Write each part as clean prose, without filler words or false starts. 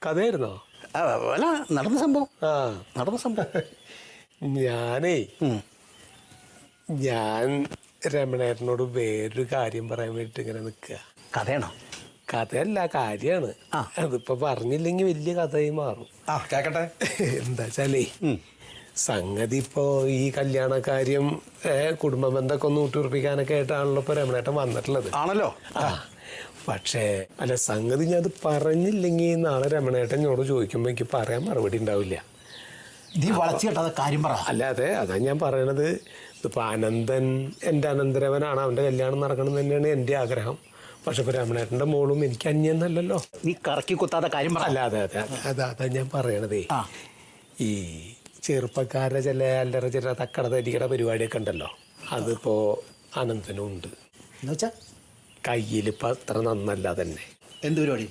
കഥയായിരുന്നോ? അല്ല, നടന്ന സംഭവം. നടന്ന സംഭവം. ഞാൻ രമണേട്ടനോട് വേറൊരു കാര്യം പറയാൻ വേണ്ടിട്ട് ഇങ്ങനെ നിൽക്കുക. കഥയാണോ? കഥയല്ല, കാര്യമാണ്. അതിപ്പോ പറഞ്ഞില്ലെങ്കിൽ വലിയ കഥയായി മാറും. കേക്കട്ടെ. എന്താ വെച്ചാലേ, സംഗതി ഇപ്പോ ഈ കല്യാണക്കാര്യം കുടുംബ ബന്ധമൊക്കെ ഒന്ന് ഊട്ടിയുറപ്പിക്കാനൊക്കെ ആയിട്ടാണല്ലോ ഇപ്പൊ രമണേട്ടൻ വന്നിട്ടുള്ളത്. ആണല്ലോ. പക്ഷേ അല്ല, സംഗതി ഞാൻ അത് പറഞ്ഞില്ലെങ്കിൽ നാളെ രമണേട്ടൻ എന്നോട് ചോദിക്കുമ്പോൾ എനിക്ക് പറയാൻ മറുപടി ഉണ്ടാവില്ല. നീ വളച്ചു കേട്ടത് കാര്യം പറ. അല്ലാതെ അതാ ഞാൻ പറയണത്. ഇപ്പൊ അനന്തൻ എൻ്റെ അനന്തരവനാണ്, അവൻ്റെ കല്യാണം നടക്കണം തന്നെയാണ് എൻ്റെ ആഗ്രഹം. പക്ഷെ ഇപ്പൊ രമണേട്ടൻ്റെ മോളും എനിക്ക് അന്യെന്നല്ലല്ലോ. നീ കറക്കി കുത്താതെ കാര്യം പറ. അല്ല, അതാ ഞാൻ പറയണതേ. ഈ ചെറുപ്പക്കാരുടെ ചില അല്ലറ ചില തക്കട തരികട പരിപാടിയൊക്കെ ഉണ്ടല്ലോ, അതിപ്പോ അനന്തനും ഉണ്ട്. എന്നുവെച്ചാ കയ്യിലിപ്പോ അത്ര നന്നല്ല തന്നെ. എന്ത് പരിപാടി?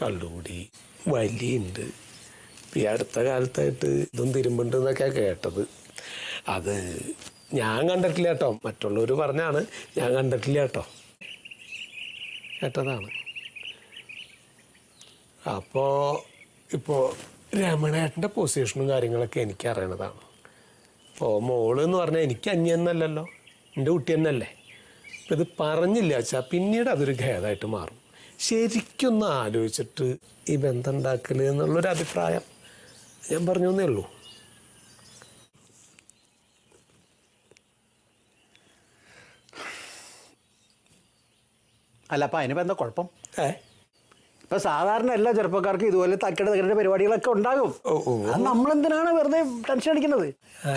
കള്ളുകൂടി വലിയുണ്ട്. ഈ അടുത്ത കാലത്തായിട്ട് ഇതും തിരുമ്പുണ്ട് എന്നൊക്കെയാണ് കേട്ടത്. അത് ഞാൻ കണ്ടിട്ടില്ല കേട്ടോ, മറ്റുള്ളവർ പറഞ്ഞാണ്, ഞാൻ കണ്ടിട്ടില്ല കേട്ടോ, കേട്ടതാണ്. ഇപ്പോൾ രമണേട്ടൻ്റെ പൊസിഷനും കാര്യങ്ങളൊക്കെ എനിക്ക് അറിയണതാണ്. ഇപ്പോൾ മോള് എന്ന് പറഞ്ഞാൽ എനിക്ക് അന്യെന്നല്ലല്ലോ, എൻ്റെ കുട്ടി തന്നെയല്ലേ. അപ്പം ഇത് പറഞ്ഞില്ല വെച്ചാൽ പിന്നീട് അതൊരു ഖേദമായിട്ട് മാറും. ശരിക്കൊന്ന് ആലോചിച്ചിട്ട് ഈ ബന്ധം ഉണ്ടാക്കൽ എന്നുള്ളൊരു അഭിപ്രായം ഞാൻ പറഞ്ഞു എന്നേ ഉള്ളൂ. അല്ല, അപ്പം അതിനിപ്പോൾ എന്താ കുഴപ്പം? ഇപ്പം സാധാരണ എല്ലാ ചെറുപ്പക്കാർക്കും ഇതുപോലെ തക്കയുടെ പരിപാടികളൊക്കെ ഉണ്ടാകും. അത് നമ്മളെന്തിനാണ് വെറുതെ ടെൻഷൻ അടിക്കുന്നത്?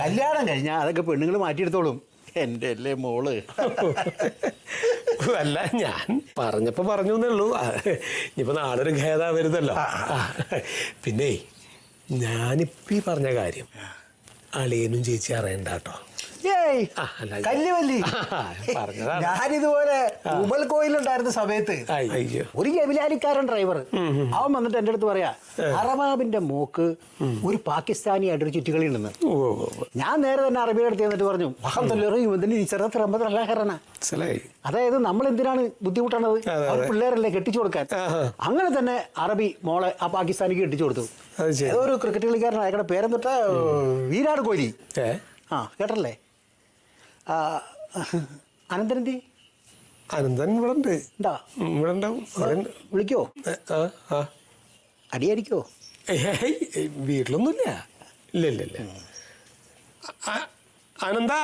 കല്യാണം കഴിഞ്ഞാൽ അതൊക്കെ പെണ്ണുങ്ങൾ മാറ്റിയെടുത്തോളും. എൻ്റെ അല്ലേ മോള്. അല്ല, ഞാൻ പറഞ്ഞപ്പോൾ പറഞ്ഞു എന്നേ ഉള്ളൂ. ഇനിയിപ്പോൾ നാളെ ഒരു ഖേദാവരുതല്ലോ. പിന്നെ ഞാനിപ്പോൾ ഈ പറഞ്ഞ കാര്യം അളിയനും ചേച്ചി അറിയണ്ട കേട്ടോ. ഞാനിതുപോലെ ഉബൽ കോയിലുണ്ടായിരുന്ന സമയത്ത് ഒരു ജബിലാലിക്കാരൻ ഡ്രൈവർ അവൻ വന്നിട്ട് എൻ്റെ അടുത്ത് പറയാ, അറബാബിന്റെ മോക്ക് ഒരു പാകിസ്ഥാനിയായിട്ടൊരു ചുറ്റുകളി ഉണ്ടെന്ന്. ഞാൻ നേരെ തന്നെ അറബിയുടെ അടുത്ത് എന്നിട്ട് പറഞ്ഞു, അതായത് നമ്മൾ എന്തിനാണ് ബുദ്ധിമുട്ടാണത്, അവർ പിള്ളേരല്ലേ കെട്ടിച്ചു കൊടുക്കാൻ. അങ്ങനെ തന്നെ അറബി മോളെ ആ പാകിസ്ഥാനിക്ക് കെട്ടിച്ചു കൊടുത്തു. ഏതൊരു ക്രിക്കറ്റ് കളിക്കാരൻ, അയാളുടെ പേരെന്തൊട്ടാ, വിരാട് കോഹ്ലി. കേട്ടല്ലേ? അനന്തൻ ഇവിടെ ഉണ്ട്. ഇവിടെ ഉണ്ടാവും. വിളിക്കോ? അടിയായിരിക്കോ? വീട്ടിലൊന്നുമില്ല. ഇല്ല. അനന്താ,